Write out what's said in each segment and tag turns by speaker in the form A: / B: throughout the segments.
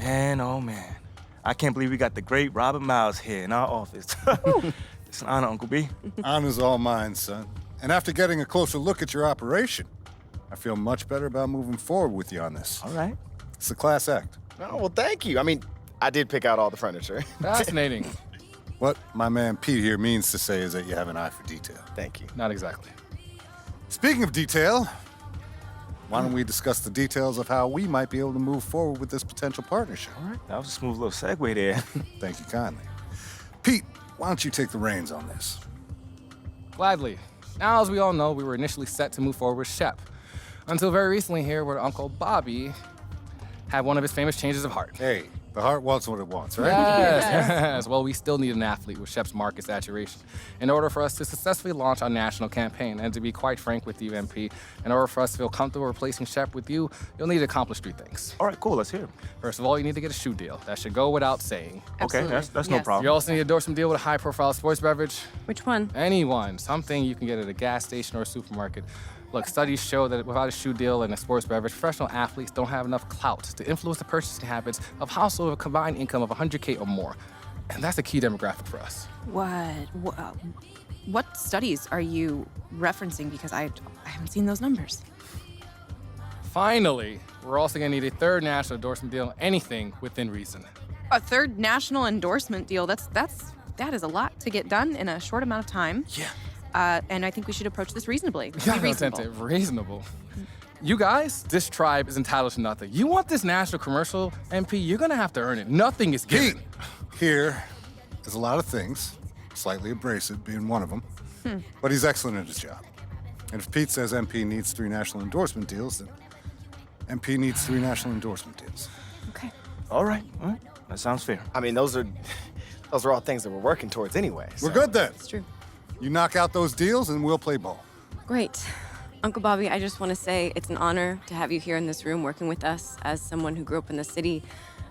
A: Man, oh man. I can't believe we got the great Robert Miles here in our office. It's an honor, Uncle B.
B: Honor's all mine, son. And after getting a closer look at your operation, I feel much better about moving forward with you on this.
A: All right.
B: It's a class act.
C: Oh, well, thank you. I mean, I did pick out all the furniture.
D: Fascinating.
B: What my man Pete here means to say is that you have an eye for detail.
C: Thank you.
D: Not exactly.
B: Speaking of detail, why don't we discuss the details of how we might be able to move forward with this potential partnership?
A: All right. That was a smooth little segue there.
B: Thank you kindly. Pete, why don't you take the reins on this?
D: Gladly. Now, as we all know, we were initially set to move forward with Shep. Until very recently here, where Uncle Bobby had one of his famous changes of heart.
B: Hey, the heart wants what it wants, right?
D: Yes. Well, we still need an athlete with Shep's market saturation in order for us to successfully launch our national campaign. And to be quite frank with you, MP, in order for us to feel comfortable replacing Shep with you, you'll need to accomplish 3 things.
A: All right, cool. Let's hear it.
D: First of all, you need to get a shoe deal. That should go without saying.
A: Okay, that's no problem.
D: You also need to endorse some deal with a high-profile sports beverage.
E: Which one?
D: Anyone. Something you can get at a gas station or a supermarket. Look, studies show that without a shoe deal and a sports beverage, professional athletes don't have enough clout to influence the purchasing habits of households with a combined income of 100K or more. And that's a key demographic for us.
E: What studies are you referencing? Because I haven't seen those numbers.
D: Finally, we're also gonna need a 3rd national endorsement deal, anything within reason.
E: A 3rd national endorsement deal, that is a lot to get done in a short amount of time.
A: Yeah.
E: And I think we should approach this reasonably.
D: Yeah,
E: Be reasonable.
D: Reasonable. You guys, this tribe is entitled to nothing. You want this national commercial, MP, you're gonna have to earn it. Nothing is given.
B: Pete, here is a lot of things, slightly abrasive being one of them, but he's excellent at his job. And if Pete says MP needs 3 national endorsement deals, then MP needs 3 national endorsement deals.
E: Okay.
A: All right. That sounds fair.
C: I mean, those are all things that we're working towards anyway. So.
B: We're good then.
E: It's true.
B: You knock out those deals and we'll play ball.
F: Great. Uncle Bobby, I just want to say it's an honor to have you here in this room working with us. As someone who grew up in the city,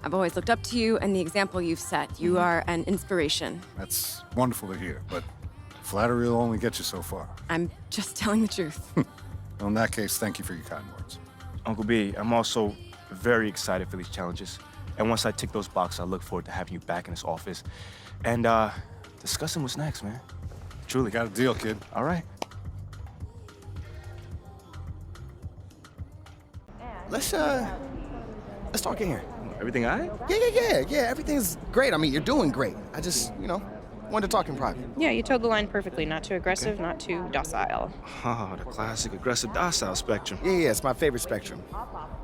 F: I've always looked up to you and the example you've set. You are an inspiration.
B: That's wonderful to hear, but flattery will only get you so far.
F: I'm just telling the truth.
B: Well, in that case, thank you for your kind words.
A: Uncle B, I'm also very excited for these challenges. And once I tick those boxes, I look forward to having you back in this office and discussing what's next, man. Truly.
B: Got a deal, kid.
A: All right.
C: Let's talk in here.
A: Everything all right?
C: Yeah, everything's great. I mean, you're doing great. I just, wanted to talk in private.
G: Yeah, you toed the line perfectly. Not too aggressive, not too docile.
A: Oh, the classic aggressive docile spectrum.
C: Yeah, it's my favorite spectrum.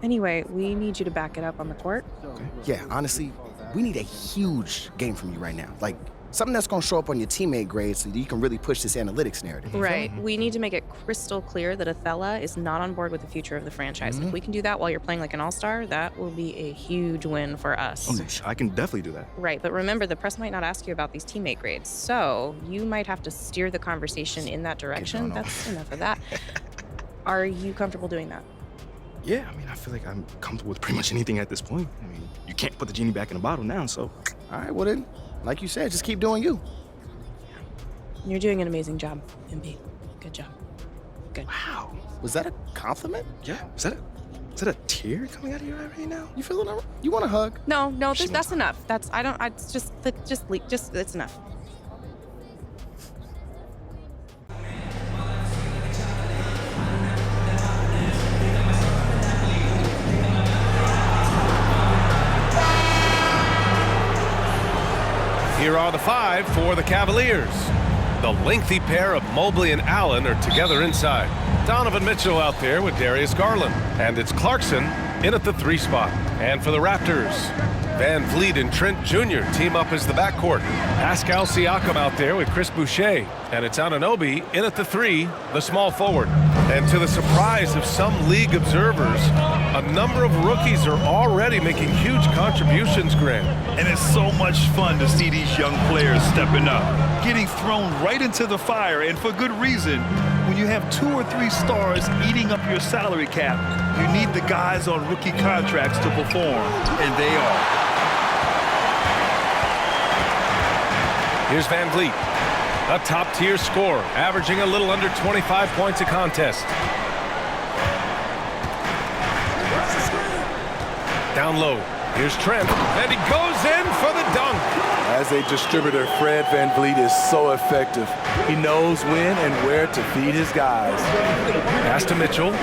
G: Anyway, we need you to back it up on the court.
A: Okay.
C: Yeah, honestly, we need a huge game from you right now. Like, something that's gonna show up on your teammate grade so that you can really push this analytics narrative.
G: Right. We need to make it crystal clear that Othello is not on board with the future of the franchise. If we can do that while you're playing like an all-star, that will be a huge win for us.
A: Okay, I can definitely do that.
G: Right, but remember, the press might not ask you about these teammate grades, so you might have to steer the conversation in that direction. That's enough of that. Are you comfortable doing that?
A: Yeah, I mean, I feel like I'm comfortable with pretty much anything at this point. I mean, you can't put the genie back in the bottle now, so.
C: All right, well then, like you said, just keep doing you.
G: You're doing an amazing job, MP. Good job. Good.
C: Wow, was that a compliment?
A: Yeah, is that a tear coming out of your eye right now?
C: You feeling all right? You want a hug?
G: No, that's enough. It's enough.
H: Here are the 5 for the Cavaliers. The lengthy pair of Mobley and Allen are together inside. Donovan Mitchell out there with Darius Garland. And it's Clarkson in at the 3 spot. And for the Raptors, Van Vliet and Trent Jr. team up as the backcourt. Pascal Siakam out there with Chris Boucher. And it's Anunoby in at the 3, the small forward. And to the surprise of some league observers, a number of rookies are already making huge contributions, Grant.
I: And it's so much fun to see these young players stepping up, getting thrown right into the fire, and for good reason. When you have 2 or 3 stars eating up your salary cap, you need the guys on rookie contracts to perform, and they are.
H: Here's Van Vliet, a top-tier scorer, averaging a little under 25 points a contest. Down low, Here's Trent, and he goes in for the dunk.
J: As a distributor, Fred VanVleet is so effective. He knows when and where to feed his guys.
H: Pass to Mitchell.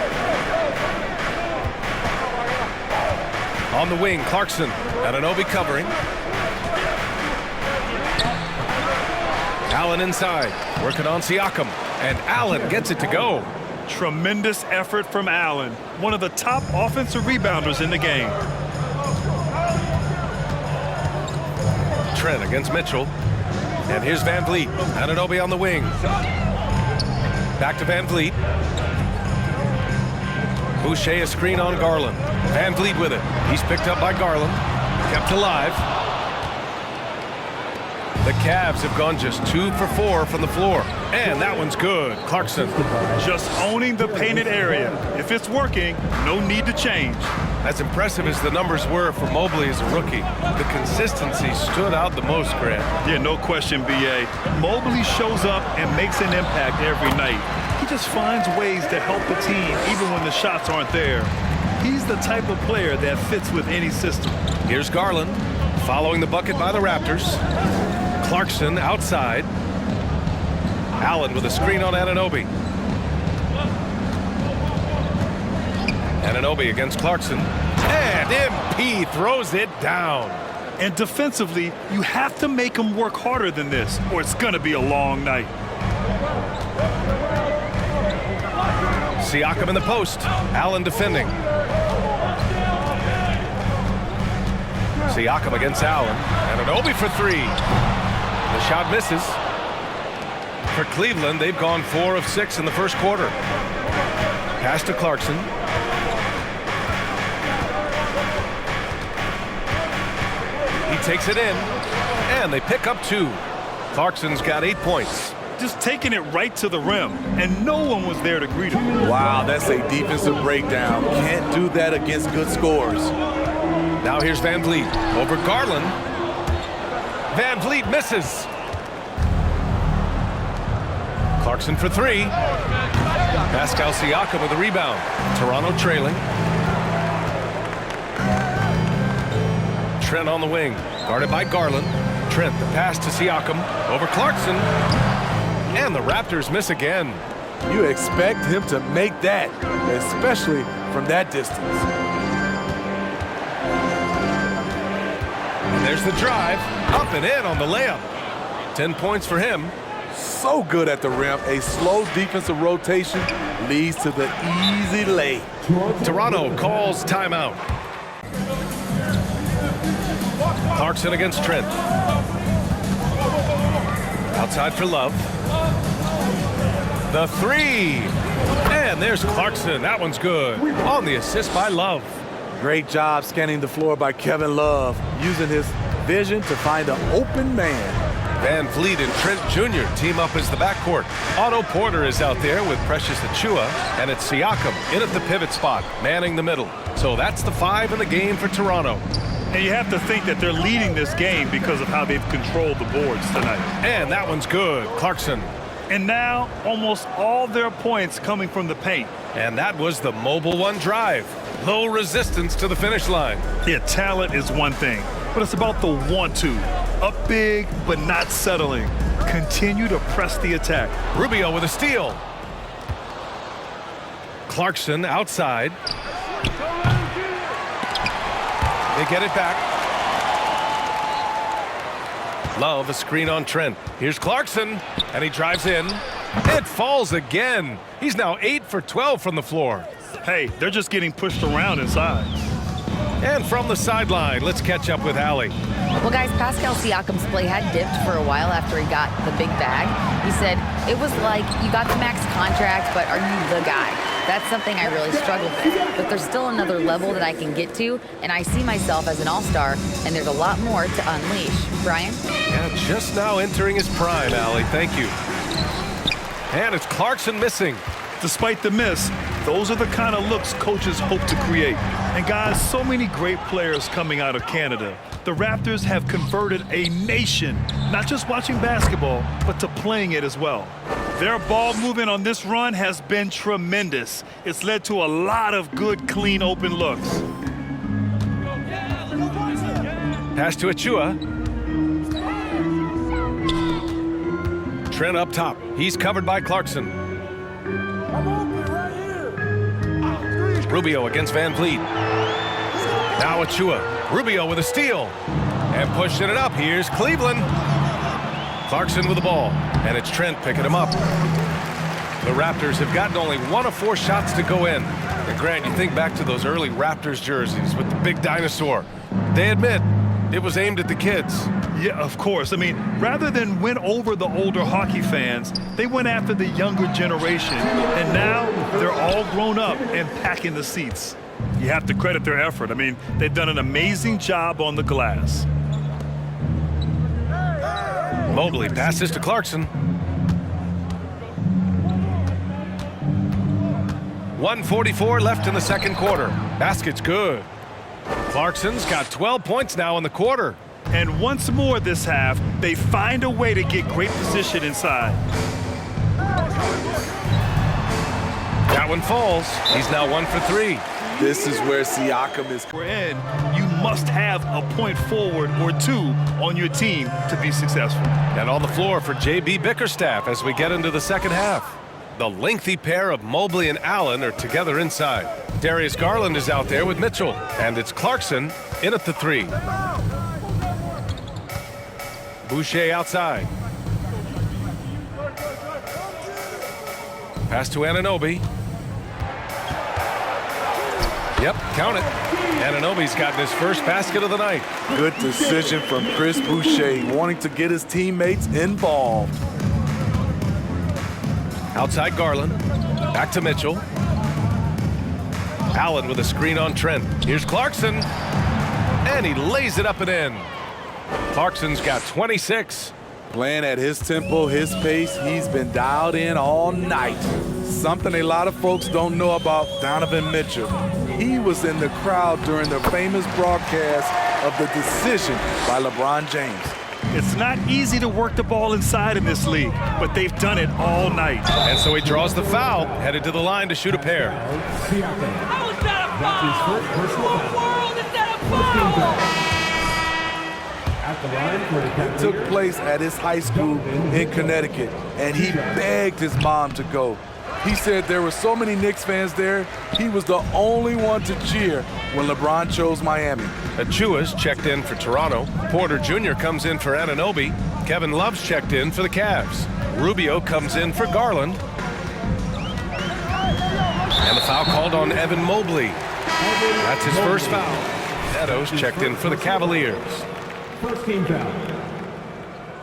H: On the wing, Clarkson. Anunoby covering. Allen inside, working on Siakam. And Allen gets it to go.
I: Tremendous effort from Allen, one of the top offensive rebounders in the game.
H: Trent against Mitchell. And here's VanVleet. Anunoby on the wing. Back to VanVleet. Boucher a screen on Garland. VanVleet with it. He's picked up by Garland. Kept alive. The Cavs have gone just 2 for 4 from the floor. And that one's good. Clarkson.
I: Just owning the painted area. If it's working, no need to change.
H: As impressive as the numbers were for Mobley as a rookie, the consistency stood out the most, Grant.
I: Yeah, no question, B.A. Mobley shows up and makes an impact every night. He just finds ways to help the team even when the shots aren't there. He's the type of player that fits with any system.
H: Here's Garland, following the bucket by the Raptors. Clarkson outside. Allen with a screen on Anunoby. Anunoby against Clarkson. And MP throws it down.
I: And defensively, you have to make him work harder than this, or it's going to be a long night.
H: Siakam in the post. Allen defending. Siakam against Allen. Anunoby for 3. The shot misses. For Cleveland, they've gone 4 of 6 in the first quarter. Pass to Clarkson. He takes it in, and they pick up 2. Clarkson's got 8 points.
I: Just taking it right to the rim, and no one was there to greet him.
J: Wow, that's a defensive breakdown. Can't do that against good scores.
H: Now here's VanVleet over Garland. VanVleet misses. Clarkson for 3. Pascal Siakam with the rebound. Toronto trailing. Trent on the wing, guarded by Garland. Trent, the pass to Siakam over Clarkson. And the Raptors miss again.
J: You expect him to make that, especially from that distance.
H: And there's the drive, up and in on the layup. 10 points for him.
J: So good at the rim. A slow defensive rotation leads to the easy lay.
H: Toronto calls timeout. Clarkson against Trent. Outside for Love. The 3. And there's Clarkson. That one's good. On the assist by Love.
J: Great job scanning the floor by Kevin Love, using his vision to find an open man.
H: VanVleet and Trent Jr. team up as the backcourt. Otto Porter is out there with Precious Achiuwa, and it's Siakam in at the pivot spot, manning the middle. So that's the 5 in the game for Toronto.
I: And you have to think that they're leading this game because of how they've controlled the boards tonight.
H: And that one's good. Clarkson.
I: And now almost all their points coming from the paint.
H: And that was the Mobile One drive. Low resistance to the finish line.
I: Yeah, talent is one thing, but it's about the want-to. Up big, but not settling. Continue to press the attack.
H: Rubio with a steal. Clarkson outside. They get it back. Love a screen on Trent. Here's Clarkson, and he drives in. It falls again. He's now 8 for 12 from the floor.
I: Hey, they're just getting pushed around inside.
H: And from the sideline, let's catch up with Allie.
K: Well, guys, Pascal Siakam's play had dipped for a while after he got the big bag. He said, it was like, you got the max contract, but are you the guy? That's something I really struggled with. But there's still another level that I can get to, and I see myself as an all-star, and there's a lot more to unleash. Brian?
H: Yeah, just now entering his prime, Allie. Thank you. And it's Clarkson missing.
I: Despite the miss, those are the kind of looks coaches hope to create. And guys, so many great players coming out of Canada. The Raptors have converted a nation, not just watching basketball, but to playing it as well. Their ball movement on this run has been tremendous. It's led to a lot of good, clean, open looks.
H: Pass to Achua. Trent up top. He's covered by Clarkson. Rubio against Van Vliet. Now Achua. Rubio with a steal. And pushing it up. Here's Cleveland. Clarkson with the ball. And it's Trent picking him up. The Raptors have gotten only 1 of 4 shots to go in. And Grant, you think back to those early Raptors jerseys with the big dinosaur. They admit it was aimed at the kids.
I: Yeah, of course. I mean, rather than win over the older hockey fans, they went after the younger generation. And now they're all grown up and packing the seats. You have to credit their effort. I mean, they've done an amazing job on the glass.
H: Mobley passes to Clarkson. 1:44 left in the second quarter. Basket's good. Clarkson's got 12 points now in the quarter.
I: And once more this half, they find a way to get great position inside.
H: That one falls. He's now 1 for 3.
J: This is where Siakam is.
I: We're in. You must have a point forward or 2 on your team to be successful.
H: And on the floor for J.B. Bickerstaff as we get into the second half. The lengthy pair of Mobley and Allen are together inside. Darius Garland is out there with Mitchell. And it's Clarkson in at the 3. Boucher outside. Pass to Anunoby. Yep, count it. Anunoby's gotten his first basket of the night.
J: Good decision from Chris Boucher, wanting to get his teammates involved.
H: Outside Garland. Back to Mitchell. Allen with a screen on Trent. Here's Clarkson. And he lays it up and in. Clarkson's got 26.
J: Playing at his tempo, his pace, he's been dialed in all night. Something a lot of folks don't know about Donovan Mitchell. He was in the crowd during the famous broadcast of the decision by LeBron James.
I: It's not easy to work the ball inside in this league, but they've done it all night.
H: And so he draws the foul, headed to the line to shoot a pair.
L: How is that a foul? What world is that a foul?
J: It took place at his high school in Connecticut, and he begged his mom to go. He said there were so many Knicks fans there, he was the only one to cheer when LeBron chose Miami.
H: Achua's checked in for Toronto. Porter Jr. comes in for Anunoby. Kevin Love's checked in for the Cavs. Rubio comes in for Garland. And the foul called on Evan Mobley. That's his first foul. Neto's checked in for the Cavaliers.
M: First team foul.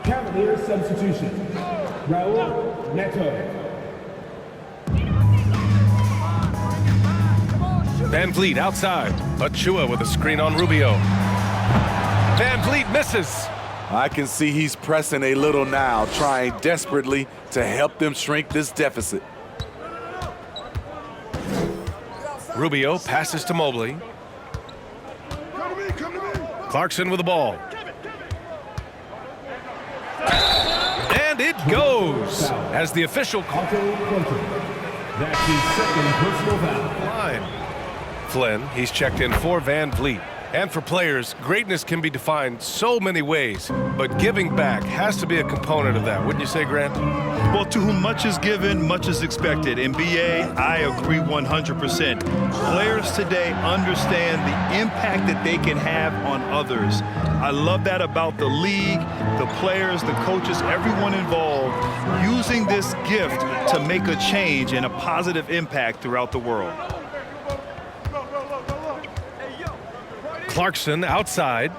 M: Cavaliers substitution. Raul Neto.
H: Van Vliet outside. Achua with a screen on Rubio. Van Vliet misses.
J: I can see he's pressing a little now, trying desperately to help them shrink this deficit.
H: Rubio passes to Mobley. Clarkson with the ball. And it goes as the official call.
M: That's his second personal foul.
H: Line. Flynn, he's checked in for Van Vliet. And for players, greatness can be defined so many ways, but giving back has to be a component of that, wouldn't you say, Grant?
I: Well, to whom much is given, much is expected. In BA, I agree 100%. Players today understand the impact that they can have on others. I love that about the league, the players, the coaches, everyone involved, using this gift to make a change and a positive impact throughout the world.
H: Clarkson outside.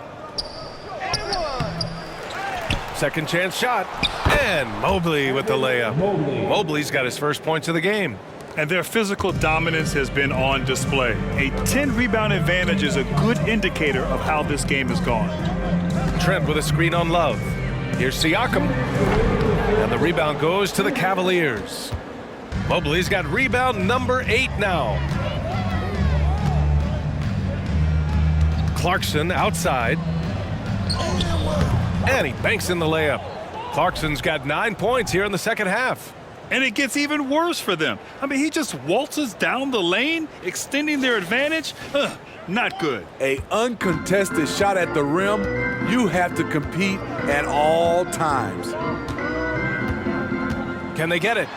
H: Second chance shot. And Mobley with the layup. Mobley's got his first points of the game.
I: And their physical dominance has been on display. A 10-rebound advantage is a good indicator of how this game has gone.
H: Trent with a screen on Love. Here's Siakam. And the rebound goes to the Cavaliers. Mobley's got rebound number 8 now. Clarkson outside. And he banks in the layup. Clarkson's got 9 points here in the second half.
I: And it gets even worse for them. I mean, he just waltzes down the lane, extending their advantage. Not good.
J: A uncontested shot at the rim, you have to compete at all times.
H: Can they get it?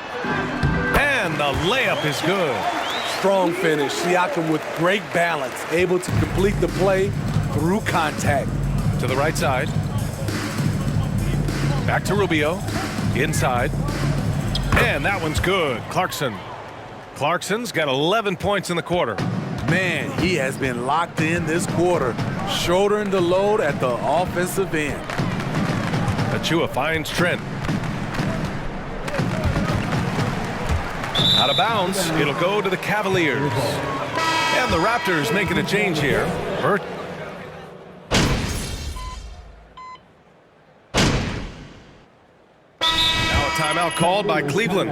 H: And the layup is good.
J: Strong finish. Siakam with great balance, able to complete the play through contact.
H: To the right side. Back to Rubio. Inside. And that one's good. Clarkson. Clarkson's got 11 points in the quarter.
J: Man, he has been locked in this quarter, shouldering the load at the offensive end.
H: Achua finds Trent. Out of bounds, it'll go to the Cavaliers. And the Raptors making a change here. Now a timeout called by Cleveland.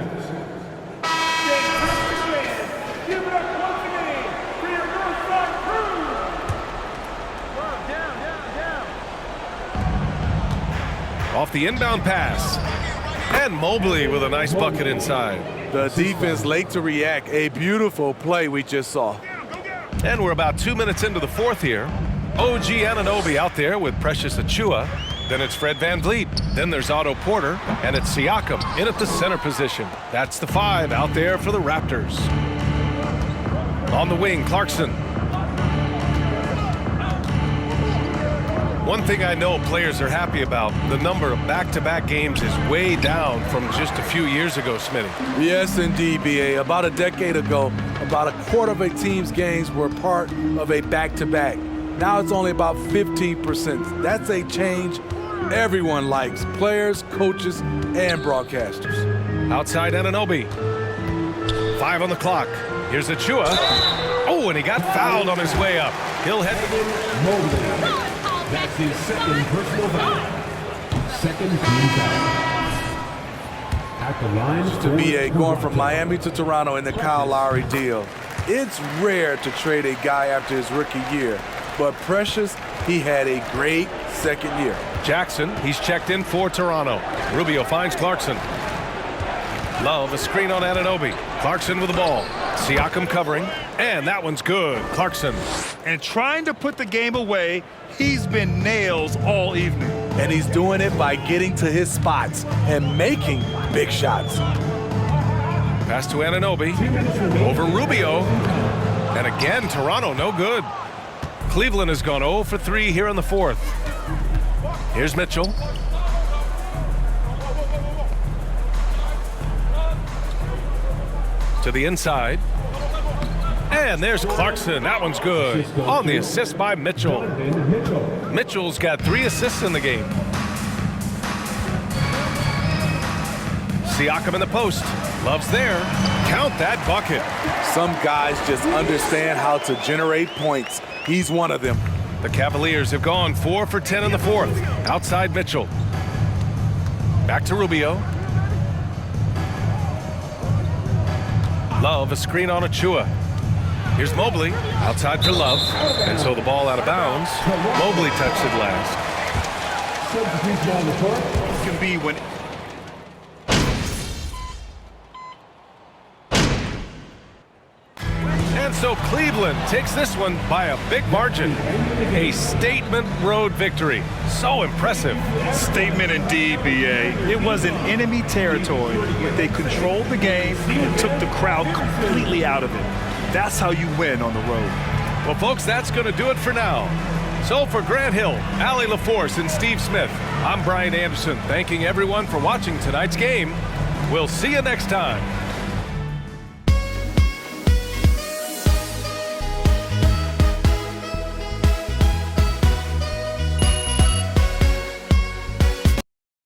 H: Off the inbound pass. And Mobley with a nice bucket inside.
J: The defense late to react. A beautiful play we just saw.
H: And we're about 2 minutes into the fourth here. OG Anunoby out there with Precious Achua. Then it's Fred VanVleet. Then there's Otto Porter. And it's Siakam in at the center position. That's the 5 out there for the Raptors. On the wing, Clarkson. One thing I know players are happy about, the number of back-to-back games is way down from just a few years ago, Smitty.
J: Yes, indeed, B.A. About a decade ago, about a quarter of a team's games were part of a back-to-back. Now it's only about 15%. That's a change everyone likes, players, coaches, and broadcasters.
H: Outside Anunoby. 5 on the clock. Here's Achua. Oh, and he got fouled on his way up. He'll head to
M: Mobley. That's his second personal foul. Second team foul. At the line
J: to be going from Miami to Toronto in the Kyle Lowry deal. It's rare to trade a guy after his rookie year, but Precious, he had a great second year.
H: Jackson, he's checked in for Toronto. Rubio finds Clarkson. Love, a screen on Anunoby. Clarkson with the ball. Siakam covering, and that one's good. Clarkson.
I: And trying to put the game away, he's been nails all evening.
J: And he's doing it by getting to his spots and making big shots.
H: Pass to Anunoby. Over Rubio. And again, Toronto, no good. Cleveland has gone 0 for 3 here in the fourth. Here's Mitchell. To the inside. And there's Clarkson. That one's good. On the assist by Mitchell. Mitchell's got 3 assists in the game. Siakam in the post. Love's there. Count that bucket.
J: Some guys just understand how to generate points. He's one of them.
H: The Cavaliers have gone 4 for 10 in the fourth. Outside Mitchell. Back to Rubio. Love, a screen on Achua. Here's Mobley, outside for Love. And so the ball out of bounds. Mobley touched it last.
M: Substitution on the court.
I: It can be when...
H: And so Cleveland takes this one by a big margin. A statement road victory. So impressive.
I: Statement indeed, B.A. It was in enemy territory, but they controlled the game and took the crowd completely out of it. That's how you win on the road.
H: Well, folks, that's going to do it for now. So for Grant Hill, Allie LaForce, and Steve Smith, I'm Brian Anderson, thanking everyone for watching tonight's game. We'll see you next time.